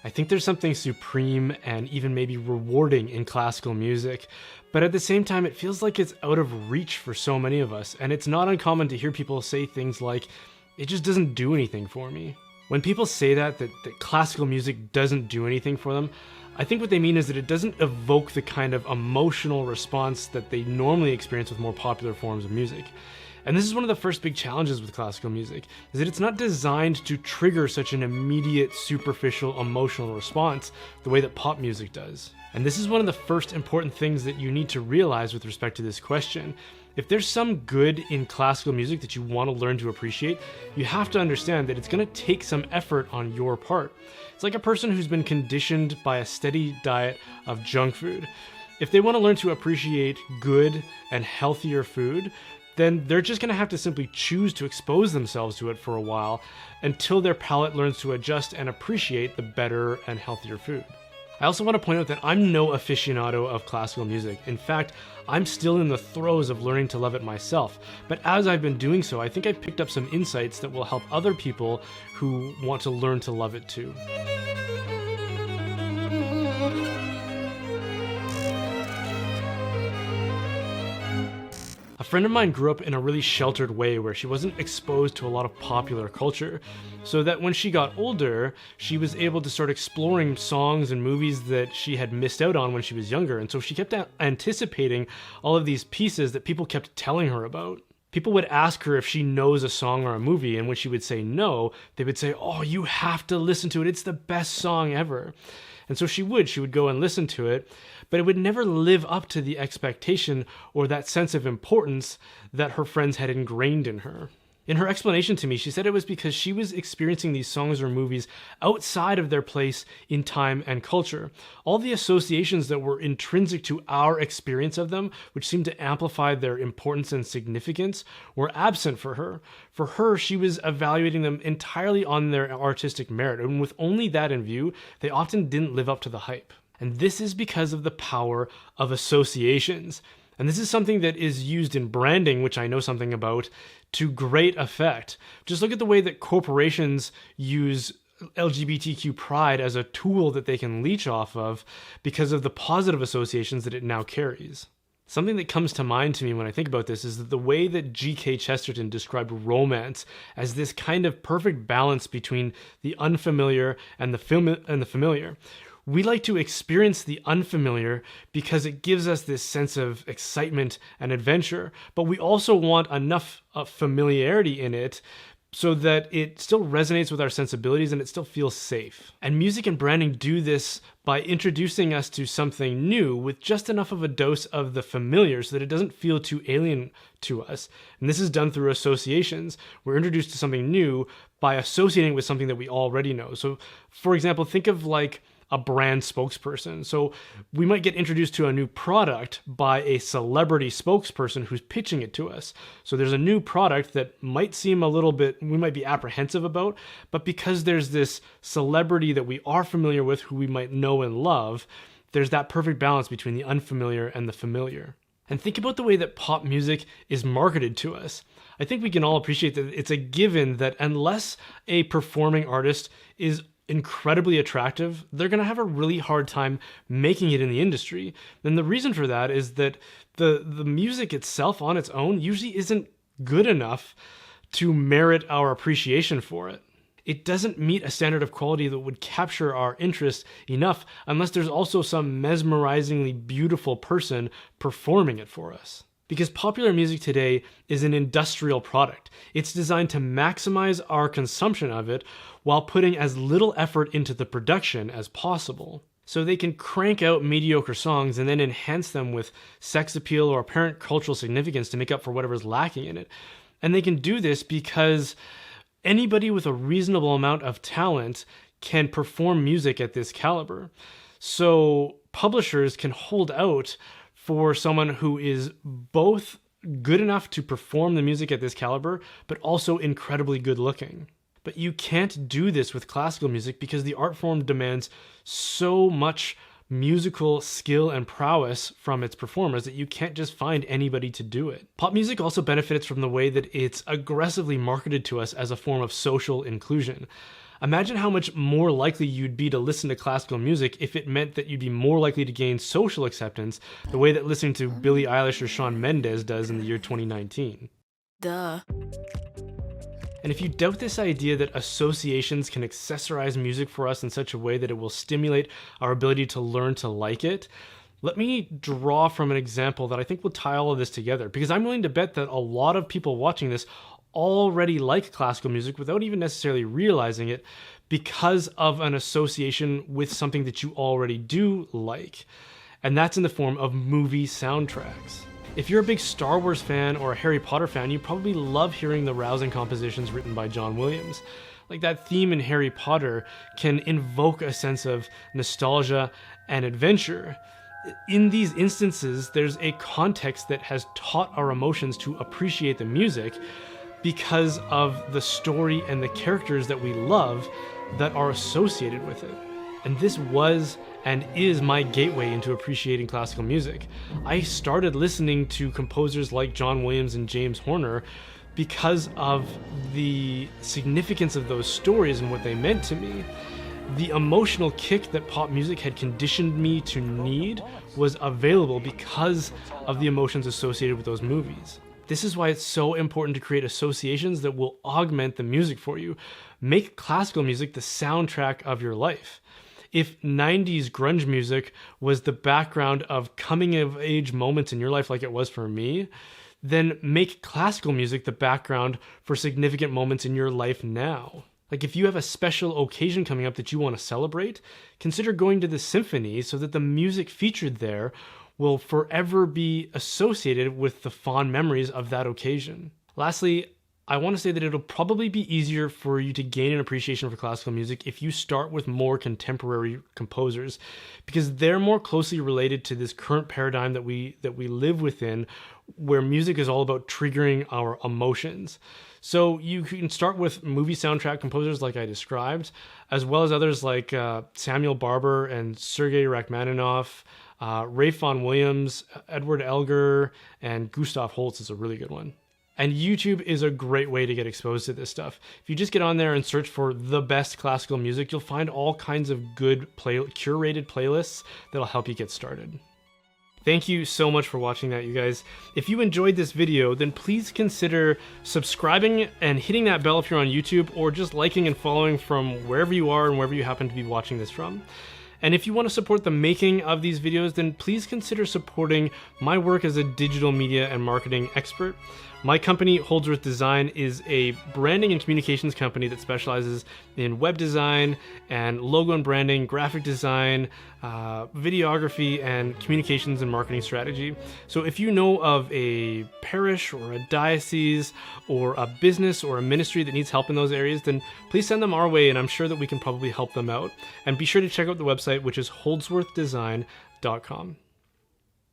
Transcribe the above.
I think there's something supreme and even maybe rewarding in classical music, but at the same time, it feels like it's out of reach for so many of us, and it's not uncommon to hear people say things like, it just doesn't do anything for me. When people say that classical music doesn't do anything for them, I think what they mean is that it doesn't evoke the kind of emotional response that they normally experience with more popular forms of music. And this is one of the first big challenges with classical music, is that it's not designed to trigger such an immediate, superficial, emotional response the way that pop music does. And this is one of the first important things that you need to realize with respect to this question. If there's some good in classical music that you want to learn to appreciate, you have to understand that it's going to take some effort on your part. It's like a person who's been conditioned by a steady diet of junk food. If they want to learn to appreciate good and healthier food, then they're just going to have to simply choose to expose themselves to it for a while until their palate learns to adjust and appreciate the better and healthier food. I also want to point out that I'm no aficionado of classical music. In fact, I'm still in the throes of learning to love it myself. But as I've been doing so, I think I've picked up some insights that will help other people who want to learn to love it too. A friend of mine grew up in a really sheltered way where she wasn't exposed to a lot of popular culture, so that when she got older, she was able to start exploring songs and movies that she had missed out on when she was younger, and so she kept anticipating all of these pieces that people kept telling her about. People would ask her if she knows a song or a movie, and when she would say no, they would say, "Oh, you have to listen to it, it's the best song ever." And so she would go and listen to it, but it would never live up to the expectation or that sense of importance that her friends had ingrained in her. In her explanation to me, she said it was because she was experiencing these songs or movies outside of their place in time and culture. All the associations that were intrinsic to our experience of them, which seemed to amplify their importance and significance, were absent for her. For her, she was evaluating them entirely on their artistic merit, and with only that in view, they often didn't live up to the hype. And this is because of the power of associations. And this is something that is used in branding, which I know something about, to great effect. Just look at the way that corporations use LGBTQ pride as a tool that they can leech off of because of the positive associations that it now carries. Something that comes to mind to me when I think about this is that the way that G.K. Chesterton described romance as this kind of perfect balance between the unfamiliar and the familiar. We like to experience the unfamiliar because it gives us this sense of excitement and adventure, but we also want enough familiarity in it so that it still resonates with our sensibilities and it still feels safe. And music and branding do this by introducing us to something new with just enough of a dose of the familiar so that it doesn't feel too alien to us. And this is done through associations. We're introduced to something new by associating with something that we already know. So, for example, think of like a brand spokesperson. So we might get introduced to a new product by a celebrity spokesperson who's pitching it to us. So there's a new product that might seem a little bit, we might be apprehensive about, but because there's this celebrity that we are familiar with who we might know and love, there's that perfect balance between the unfamiliar and the familiar. And think about the way that pop music is marketed to us. I think we can all appreciate that it's a given that unless a performing artist is incredibly attractive, they're going to have a really hard time making it in the industry. And the reason for that is that the music itself on its own usually isn't good enough to merit our appreciation for it. It doesn't meet a standard of quality that would capture our interest enough unless there's also some mesmerizingly beautiful person performing it for us. Because popular music today is an industrial product. It's designed to maximize our consumption of it while putting as little effort into the production as possible. So they can crank out mediocre songs and then enhance them with sex appeal or apparent cultural significance to make up for whatever's lacking in it. And they can do this because anybody with a reasonable amount of talent can perform music at this caliber. So publishers can hold out for someone who is both good enough to perform the music at this caliber, but also incredibly good looking. But you can't do this with classical music because the art form demands so much musical skill and prowess from its performers that you can't just find anybody to do it. Pop music also benefits from the way that it's aggressively marketed to us as a form of social inclusion. Imagine how much more likely you'd be to listen to classical music if it meant that you'd be more likely to gain social acceptance the way that listening to Billie Eilish or Shawn Mendes does in the year 2019. Duh. And if you doubt this idea that associations can accessorize music for us in such a way that it will stimulate our ability to learn to like it, let me draw from an example that I think will tie all of this together, because I'm willing to bet that a lot of people watching this already like classical music without even necessarily realizing it because of an association with something that you already do like. And that's in the form of movie soundtracks. If you're a big Star Wars fan or a Harry Potter fan, you probably love hearing the rousing compositions written by John Williams. Like that theme in Harry Potter can invoke a sense of nostalgia and adventure. In these instances, there's a context that has taught our emotions to appreciate the music because of the story and the characters that we love that are associated with it. And this was and is my gateway into appreciating classical music. I started listening to composers like John Williams and James Horner because of the significance of those stories and what they meant to me. The emotional kick that pop music had conditioned me to need was available because of the emotions associated with those movies. This is why it's so important to create associations that will augment the music for you. Make classical music the soundtrack of your life. If 90s grunge music was the background of coming of age moments in your life like it was for me, then make classical music the background for significant moments in your life now. Like if you have a special occasion coming up that you want to celebrate, consider going to the symphony so that the music featured there will forever be associated with the fond memories of that occasion. Lastly, I want to say that it'll probably be easier for you to gain an appreciation for classical music if you start with more contemporary composers, because they're more closely related to this current paradigm that we live within, where music is all about triggering our emotions. So you can start with movie soundtrack composers like I described, as well as others like Samuel Barber and Sergei Rachmaninoff, Ralph Vaughan Williams, Edward Elgar, and Gustav Holst is a really good one. And YouTube is a great way to get exposed to this stuff. If you just get on there and search for the best classical music, you'll find all kinds of good curated playlists that'll help you get started. Thank you so much for watching that, you guys. If you enjoyed this video, then please consider subscribing and hitting that bell if you're on YouTube, or just liking and following from wherever you are and wherever you happen to be watching this from. And if you want to support the making of these videos, then please consider supporting my work as a digital media and marketing expert. My company, Holdsworth Design, is a branding and communications company that specializes in web design and logo and branding, graphic design, videography, and communications and marketing strategy. So if you know of a parish or a diocese or a business or a ministry that needs help in those areas, then please send them our way, and I'm sure that we can probably help them out. And be sure to check out the website, which is holdsworthdesign.com.